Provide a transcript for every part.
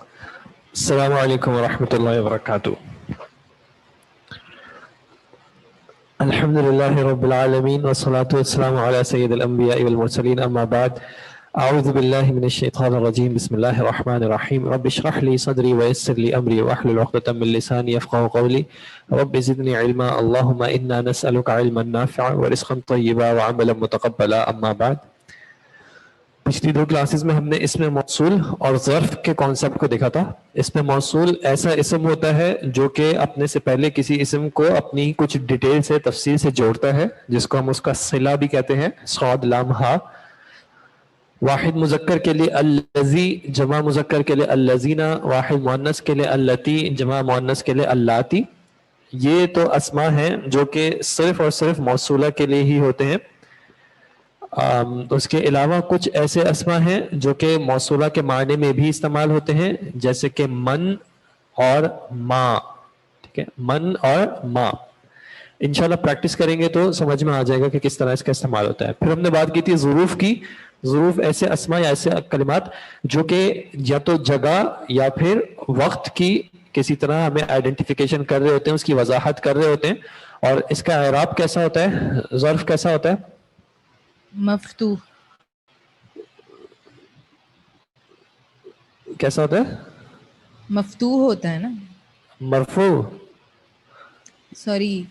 السلام علیکم ورحمۃ اللہ وبرکاتہ. الحمد للہ رب العالمین والصلاة والسلام علی سید الانبیاء والمرسلین اما بعد. اعوذ باللہ من الشیطان الرجیم. بسم اللہ الرحمن الرحیم. رب اشرح لی صدری ویسر لی امری واحلل عقدۃ من لسانی یفقهوا قولی. رب زدنی علما اللہم انا نسألک علما نافعا ورزقا طیبا وعملا متقبلا. اما بعد. پچھلی دو کلاسز میں ہم نے اس میں موصول اور ظرف کے کانسیپٹ کو دیکھا تھا. اس میں موصول ایسا اسم ہوتا ہے جو کہ اپنے سے پہلے کسی اسم کو اپنی کچھ ڈیٹیل سے تفصیل سے جوڑتا ہے، جس کو ہم اس کا صلہ بھی کہتے ہیں. صاد لام ہا. واحد مذکر کے لیے الذی، جمع مذکر کے لیے الذین، واحد مؤنث کے لیے اللاتی، جمع مؤنث کے لیے اللاتی. یہ تو اسما ہیں جو کہ صرف اور صرف موصولہ کے لیے ہی ہوتے ہیں. اس کے علاوہ کچھ ایسے اسما ہیں جو کہ موصولہ کے معنی میں بھی استعمال ہوتے ہیں، جیسے کہ من اور ما. ٹھیک ہے، من اور ما. انشاءاللہ پریکٹس کریں گے تو سمجھ میں آ جائے گا کہ کس طرح اس کا استعمال ہوتا ہے. پھر ہم نے بات کی تھی ظروف کی. ظروف ایسے اسما یا ایسے کلمات جو کہ یا تو جگہ یا پھر وقت کی کسی طرح ہمیں آئیڈینٹیفیکیشن کر رہے ہوتے ہیں، اس کی وضاحت کر رہے ہوتے ہیں. اور اس کا اعراب کیسا ہوتا ہے؟ ظرف کیسا ہوتا ہے؟ مفتوح. کیسا ہوتا ہے؟ مفتوح ہوتا ہے نا. مرفوع، سوری،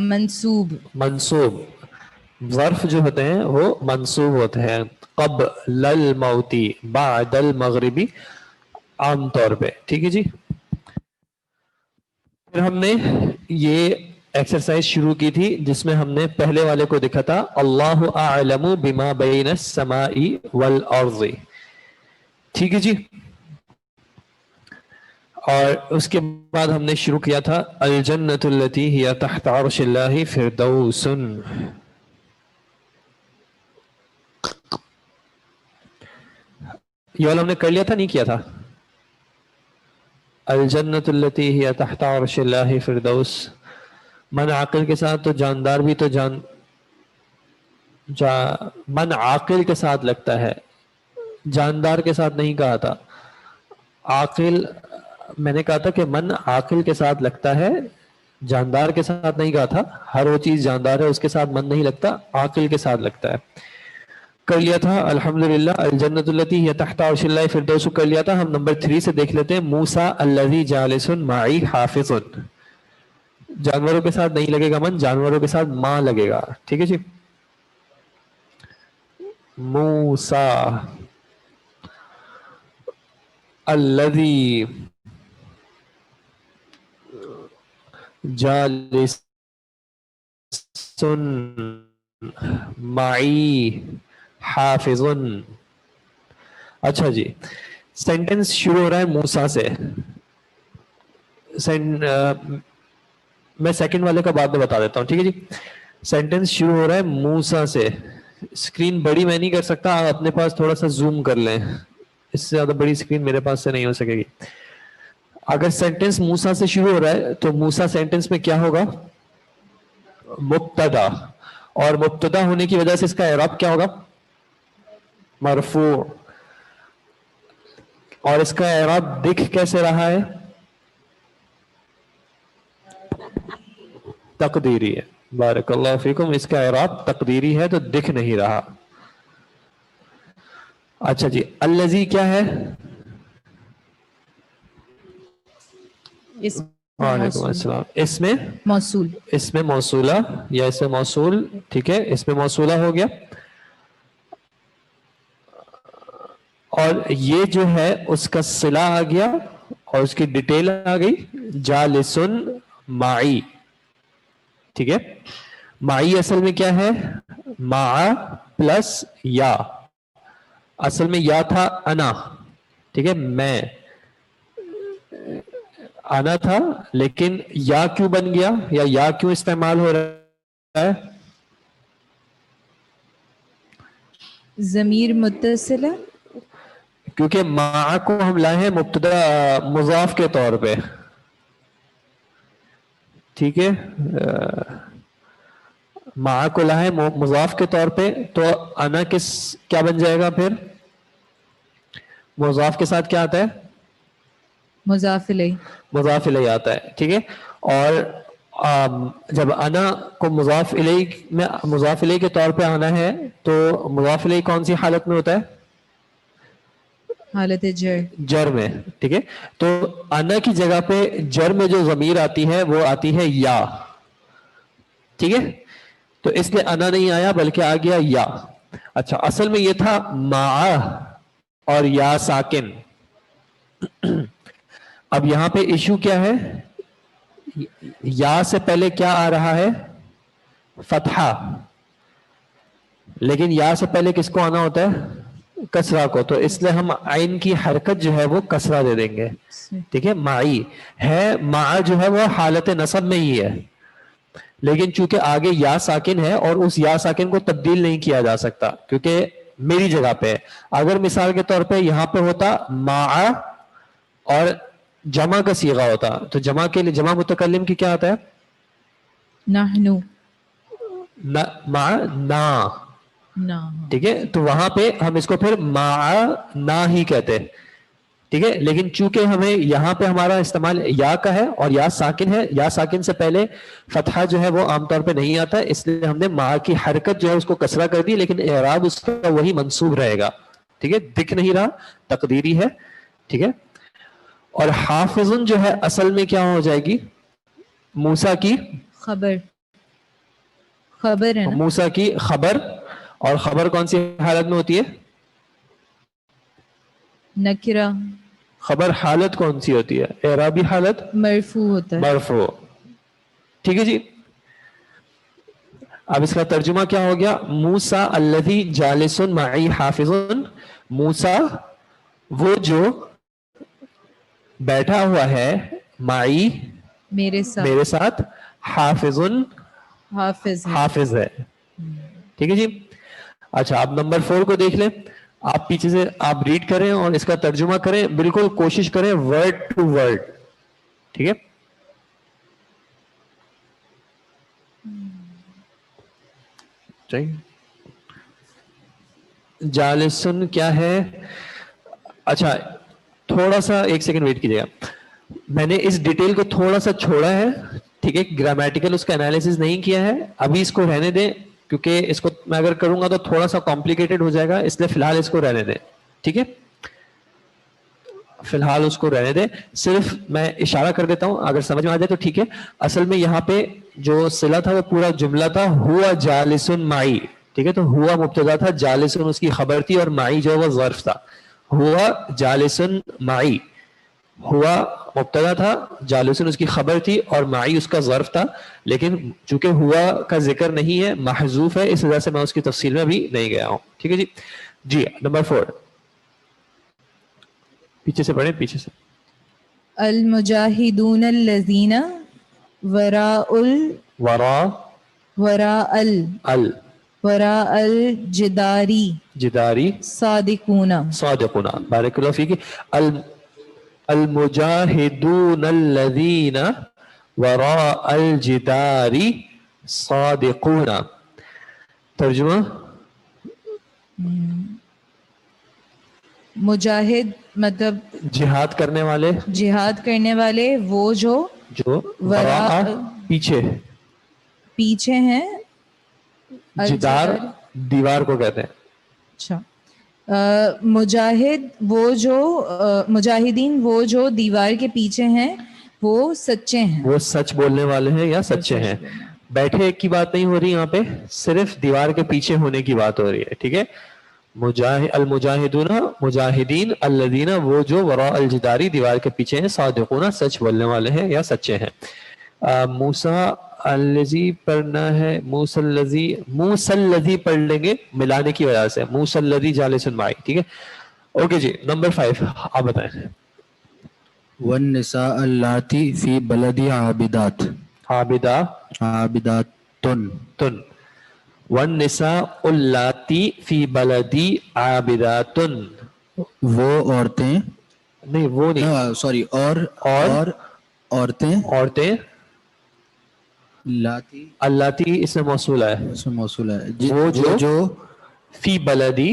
منصوب. منصوب. ظرف جو ہوتے ہیں وہ منصوب ہوتے ہیں. قبل الموت، بعد المغربی، عام طور پہ. ٹھیک ہے جی. پھر ہم نے یہ ایکسرسائز شروع کی تھی جس میں ہم نے پہلے والے کو دیکھا تھا اللہ اعلم بما بین السماء والارض. ٹھیک ہے جی. اور اس کے بعد ہم نے شروع کیا تھا الجنۃ التی ہی تحت عرش اللہ فردوس. یہ والا ہم نے کر لیا تھا، نہیں کیا تھا؟ الجنۃ التی ہی تحت عرش اللہ فردوس. من عاقل کے ساتھ تو جاندار بھی تو من عاقل کے ساتھ لگتا ہے، جاندار کے ساتھ نہیں کہا تھا. عاقل میں نے کہا تھا کہ من عاقل کے ساتھ لگتا ہے، جاندار کے ساتھ نہیں کہا تھا. ہر وہ چیز جاندار ہے اس کے ساتھ من نہیں لگتا، عاقل کے ساتھ لگتا ہے. کر لیا تھا الحمدللہ. الجنۃ التی ہی تحت عرش اللہ فردوس کر لیا تھا. ہم نمبر 3 سے دیکھ لیتے ہیں. موسیٰ الذی جالس معی حافظ. جانوروں کے ساتھ نہیں لگے گا من، جانوروں کے ساتھ ماں لگے گا. ٹھیک ہے جی. موسیٰ الذی جالس معی حافظ. اچھا جی، سینٹنس شروع ہو رہا ہے موسیٰ سے. میں سیکنڈ والے کا بعد میں بتا دیتا ہوں. ٹھیک ہے جی. سینٹنس شروع ہو رہا ہے موسیٰ سے. اسکرین بڑی میں نہیں کر سکتا، آپ اپنے پاس تھوڑا سا زوم کر لیں. اس سے زیادہ بڑی اسکرین میرے پاس سے نہیں ہو سکے گی. اگر سینٹنس موسیٰ سے شروع ہو رہا ہے تو موسیٰ سینٹنس میں کیا ہوگا؟ مبتدا. اور مبتدا ہونے کی وجہ سے اس کا اعراب کیا ہوگا؟ مرفوع. اور اس کا اعراب دکھ کیسے رہا ہے؟ تقدیری ہے. بارک اللہ فیکم. اس کا اعراب تقدیری ہے تو دکھ نہیں رہا. اچھا جی، الذی کیا ہے؟ وعلیکم السلام. اس میں موصول. اس میں موصولہ یا اس میں موصول. ٹھیک ہے، اس میں موصولہ ہو گیا. اور یہ جو ہے اس کا صلہ آ گیا اور اس کی ڈیٹیل آ گئی. جالسن معی. ٹھیک ہے. معی اصل میں کیا ہے؟ مع پلس یا. اصل میں یا تھا انا. ٹھیک ہے، میں آنا تھا، لیکن یا کیوں بن گیا یا کیوں استعمال ہو رہا ہے؟ ضمیر متصل ہے کیونکہ مع کو ہم لائے ہیں مبتدا مضاف کے طور پہ. ٹھیک ہے، مع کو لائے مضاف کے طور پہ، تو انا کیا بن جائے گا پھر؟ مضاف کے ساتھ کیا آتا ہے؟ مضاف الیہ. مضاف الیہ آتا ہے. ٹھیک ہے. اور جب انا کو مضاف الیہ میں مضاف الیہ کے طور پہ آنا ہے تو مضاف الیہ کون سی حالت میں ہوتا ہے؟ حالت جر. جر میں. ٹھیک ہے. تو انا کی جگہ پہ جر میں جو ضمیر آتی ہے وہ آتی ہے یا. ٹھیک ہے. تو اس لیے انا نہیں آیا بلکہ آ گیا یا. اچھا اصل میں یہ تھا مع اور یا ساکن. اب یہاں پہ ایشو کیا ہے؟ یا سے پہلے کیا آ رہا ہے؟ فتحہ. لیکن یا سے پہلے کس کو آنا ہوتا ہے؟ کسرہ کو. تو اس لیے ہم عین کی حرکت جو ہے وہ کسرہ دے دیں گے. ٹھیک ہے. معی ہے. مع جو ہے وہ حالت نصب میں ہی ہے لیکن چونکہ آگے یا ساکن ہے اور اس یا ساکن کو تبدیل نہیں کیا جا سکتا کیونکہ میری جگہ پہ ہے. اگر مثال کے طور پہ یہاں پہ ہوتا مع اور جمع کا صیغہ ہوتا تو جمع کے لیے جمع متکلم کی کیا آتا ہے؟ نحنو. مع نا. نا. ٹھیک ہے. تو وہاں پہ ہم اس کو پھر مع نا ہی کہتے ہیں. ٹھیک ہے. لیکن چونکہ ہمیں یہاں پہ ہمارا استعمال یا کا ہے اور یا ساکن ہے, یا ساکن سے پہلے فتحہ جو ہے وہ عام طور پہ نہیں آتا اس لیے ہم نے مع کی حرکت جو ہے اس کو کسرہ کر دی لیکن اعراب اس کا وہی منصوب رہے گا. ٹھیک ہے. دکھ نہیں رہا, تقدیری ہے. ٹھیک ہے. اور حافظن جو ہے اصل میں کیا ہو جائے گی؟ موسیٰ کی خبر. خبر ہے نا. موسیٰ کی خبر. اور خبر کون سی حالت میں ہوتی ہے؟ نکرہ. خبر حالت کون سی ہوتی ہے؟ اعرابی حالت مرفوع ہوتا ہے. مرفوع. ٹھیک ہے جی. اب اس کا ترجمہ کیا ہو گیا؟ موسیٰ الذی جالس معی حافظ. موسیٰ وہ جو بیٹھا ہوا ہے معی میرے میرے ساتھ حافظ حافظ ہے. ٹھیک ہے جی. اچھا آپ نمبر 4 کو دیکھ لیں. آپ پیچھے سے آپ ریڈ کریں اور اس کا ترجمہ کریں. بالکل کوشش کریں ورڈ ٹو ورڈ. ٹھیک ہے. جالسن کیا ہے؟ اچھا تھوڑا سا ایک سیکنڈ ویٹ کیجیے گا. میں نے اس ڈیٹیل کو تھوڑا سا چھوڑا ہے. ٹھیک ہے. گرامیٹیکل اس کا انالیسس نہیں کیا ہے. ابھی اس کو رہنے دیں کیونکہ اس کو میں اگر کروں گا تو تھوڑا سا کمپلیکیٹڈ ہو جائے گا اس لیے فی الحال اس کو رہنے دیں. ٹھیک ہے. فی الحال اس کو رہنے دیں. صرف میں اشارہ کر دیتا ہوں اگر سمجھ میں آ جائے تو ٹھیک ہے. اصل میں یہاں پہ جو صلہ تھا وہ پورا جملہ تھا ہوا جالسن معی. ٹھیک ہے. تو ہوا مبتدا تھا, جالسن اس کی خبر تھی اور معی جو وہ ظرف تھا. ہوا جالسن معی. ہوا مبتدا تھا, جالسن اس کی خبر تھی اور معی اس کا ظرف تھا. لیکن چونکہ ہوا کا ذکر نہیں ہے محذوف ہے اس وجہ سے میں اس کی تفصیل میں بھی نہیں گیا ہوں. ٹھیک ہے جی. جی نمبر 4 پیچھے سے پڑھیں پیچھے سے. المجاہدون الذین وراء الجداری جداری صادقون. بارک اللہ فیک. المجاہدون الذین وراء الجدار صادقون. ترجمہ مجاہد مطلب جہاد کرنے والے, جہاد کرنے والے وہ جو وراء پیچھے پیچھے ہیں. جدار دیوار کو کہتے ہیں. اچھا مجاہد وہ جو مجاہدین وہ جو دیوار کے پیچھے ہیں وہ سچے ہیں. وہ سچ بولنے والے ہیں یا سچے ہیں. بیٹھے کی بات نہیں ہو رہی یہاں پہ, صرف دیوار کے پیچھے ہونے کی بات ہو رہی ہے. ٹھیک ہے. المجاہدون مجاہدین الذین وہ جو وراء الجداری دیوار کے پیچھے ہیں, صادقون سچ بولنے والے ہیں یا سچے ہیں. موسیٰ الذی پڑھنا ہے, موسیٰ الذی پڑھ لیں گے ملانے کی وجہ سے. موسیٰ الذی جالس معی. ٹھیک ہے. اوکے جی نمبر 5 آپ بتائیں. والنساء اللاتی فی بلد عابدات. عابداتن. والنساء اللاتی فی بلدی عابداتن. وہ عورتیں نہیں وہ نہیں سوری اور عورتیں اللاتی اس میں موصول ہے. اس میں موصول ہے. وہ جو فی بلدی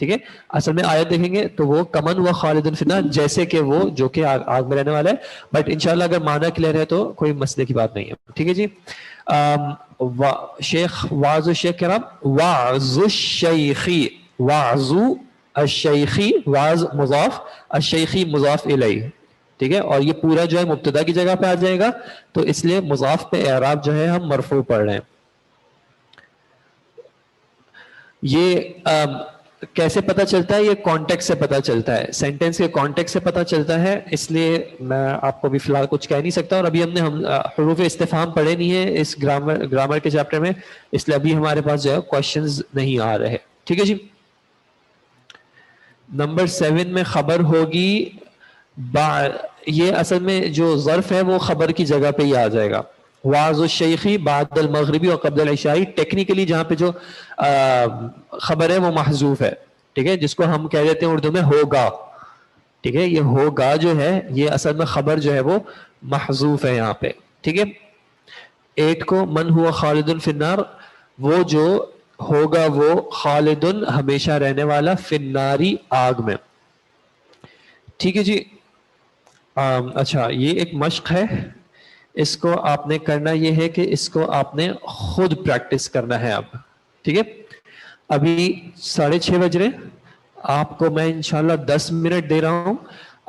ٹھیک ہے. اصل میں آیت دیکھیں گے تو وہ کمن ہوا خالدن فی النار، جیسے کہ وہ جو کہ آگ میں رہنے والا ہے. بٹ انشاءاللہ اگر معنی کلیئر ہے تو کوئی مسئلے کی بات نہیں ہے. ٹھیک ہے جی. شیخ واعظ الشیخ کرام، واعظ الشیخی، واعظ الشیخی، واعظ مضاف، الشیخی مضاف الیہ. ٹھیک ہے. اور یہ پورا جو ہے مبتدا کی جگہ پہ آ جائے گا، تو اس لیے مضاف پہ اعراب جو ہے ہم مرفوع پڑھ رہے ہیں. یہ کیسے پتہ چلتا ہے؟ یہ کانٹیکٹ سے پتہ چلتا ہے، سینٹینس کے کانٹیکٹ سے پتہ چلتا ہے. اس لیے میں آپ کو بھی فی الحال کچھ کہہ نہیں سکتا. اور ابھی ہم حروف استفہام پڑھے نہیں ہیں اس گرامر کے چیپٹر میں، اس لیے ابھی ہمارے پاس جو ہے کوشچنز نہیں آ رہے. ٹھیک ہے جی. نمبر 7 میں خبر ہوگی یہ اصل میں جو ظرف ہے وہ خبر کی جگہ پہ ہی آ جائے گا. واعظ الشیخی بعد المغربی اور قبل العشائی. ٹیکنیکلی جہاں پہ جو خبر ہے وہ محذوف ہے. ٹھیک ہے. جس کو ہم کہہ دیتے ہیں اردو میں ہوگا. ٹھیک ہے. یہ ہوگا جو ہے یہ اصل میں خبر جو ہے وہ محذوف ہے یہاں پہ. ٹھیک ہے. 8 کو من ہوا خالد فی النار، وہ جو ہوگا وہ خالدن ہمیشہ رہنے والا، فی الناری آگ میں. ٹھیک ہے جی. اچھا یہ ایک مشق ہے، اس کو آپ نے کرنا یہ ہے کہ اس کو آپ نے خود پریکٹس کرنا ہے اب. ٹھیک ہے. ابھی 6:30 بج رہے، آپ کو میں انشاءاللہ 10 منٹ دے رہا ہوں.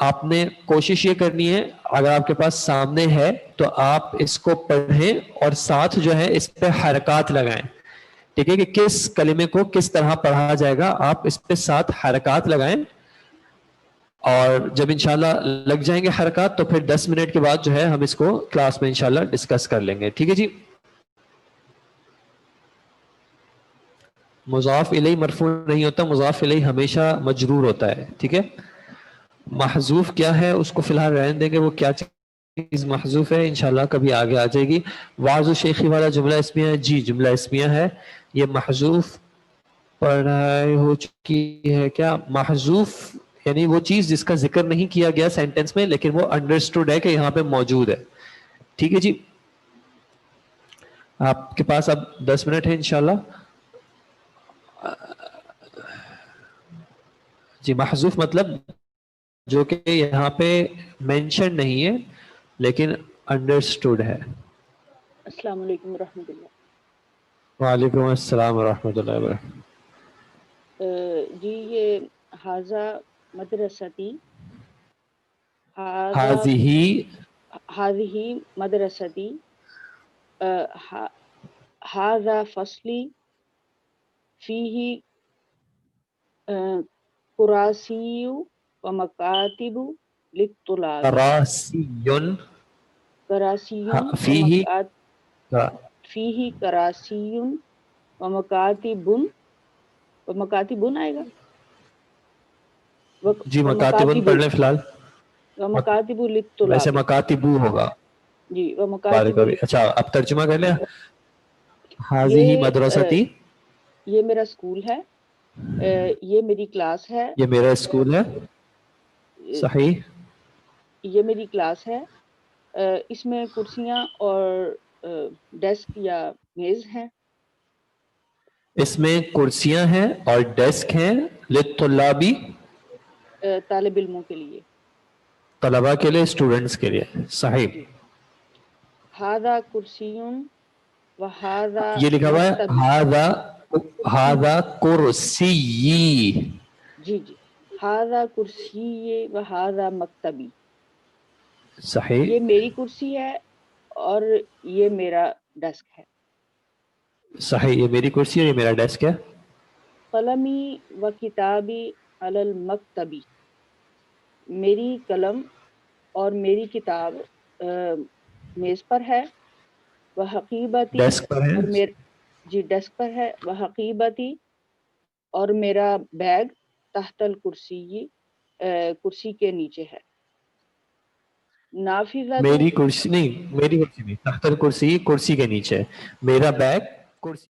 آپ نے کوشش یہ کرنی ہے، اگر آپ کے پاس سامنے ہے تو آپ اس کو پڑھیں اور ساتھ جو ہے اس پہ حرکات لگائیں. ٹھیک ہے. کہ کس کلمے کو کس طرح پڑھا جائے گا آپ اس پہ ساتھ حرکات لگائیں. اور جب انشاءاللہ لگ جائیں گے حرکات تو پھر 10 منٹ کے بعد جو ہے ہم اس کو کلاس میں انشاءاللہ ڈسکس کر لیں گے. ٹھیک ہے جی. مضاف الیہ مرفوع نہیں ہوتا، مضاف الیہ ہمیشہ مجرور ہوتا ہے. ٹھیک ہے. محذوف کیا ہے اس کو فی الحال رہنے دیں گے، وہ کیا چیز محذوف ہے انشاءاللہ کبھی آگے آ جائے گی. واعظ الشیخی والا جملہ اسمیہ ہے جی، جملہ اسمیہ ہے. یہ محذوف پڑھائی ہو چکی ہے کیا؟ محذوف یعنی وہ چیز جس کا ذکر نہیں کیا گیا سینٹینس میں لیکن وہ انڈرسٹوڈ ہے کہ یہاں پہ موجود ہے. ٹھیک ہے جی. آپ کے پاس اب 10 منٹ ہے انشاءاللہ. جی. محذوف مطلب جو کہ یہاں پہ مینشن نہیں ہے لیکن انڈرسٹوڈ ہے. السلام علیکم ورحمۃ اللہ. وعلیکم السلام ورحمۃ اللہ وبرکاتہ. جی یہ حاضہ مدرستی، حاضی مدرستی، حاضہ فصلی، فیہ قراسی و مکاتب للطلاب. فیہ کراسی و مکاتبن آئے گا. جی مکاتبن پڑھ لیں فی الحال. ومکاتب للطلاب، ویسے مکاتبو ہوگا. جی ومکاتب. اچھا اب ترجمہ کر لیں. حاضی مدرستی، یہ میرا اسکول ہے، یہ میری کلاس ہے. یہ میرا اسکول ہے. صحیح. یہ میری کلاس ہے. اس میں کرسیاں اور ڈیسک یا میز ہیں. اس میں کرسیاں ہیں اور ڈیسک ہیں. للطلابی، طالب علموں کے لیے، طلباء کے لیے، اسٹوڈنٹس کے لیے. صحیح. ہاذا کرسی و ہاذا، یہ لکھا ہوا ہے ہاذا کرسی. جی جی. ہاذا کرسی و ہاذا مکتبی. صحیح. یہ میری کرسی ہے اور یہ میرا ڈیسک ہے. صحیح. یہ میری کرسی ہے، یہ میرا ڈیسک ہے. قلمی و کتابی علی المکتبی. میری قلم اور میری کتاب میز پر ہے. وہ حقیبتی، ڈیسک پر ہے. اور جی ڈیسک پر ہے. وہ حقیبتی، اور میرا بیگ تحت الکرسی، کرسی کے نیچے ہے. نافذہ، میری کرسی نہیں، میری کرسی نہیں، تحت الکرسی کرسی کے نیچے. میرا بیگ کرسی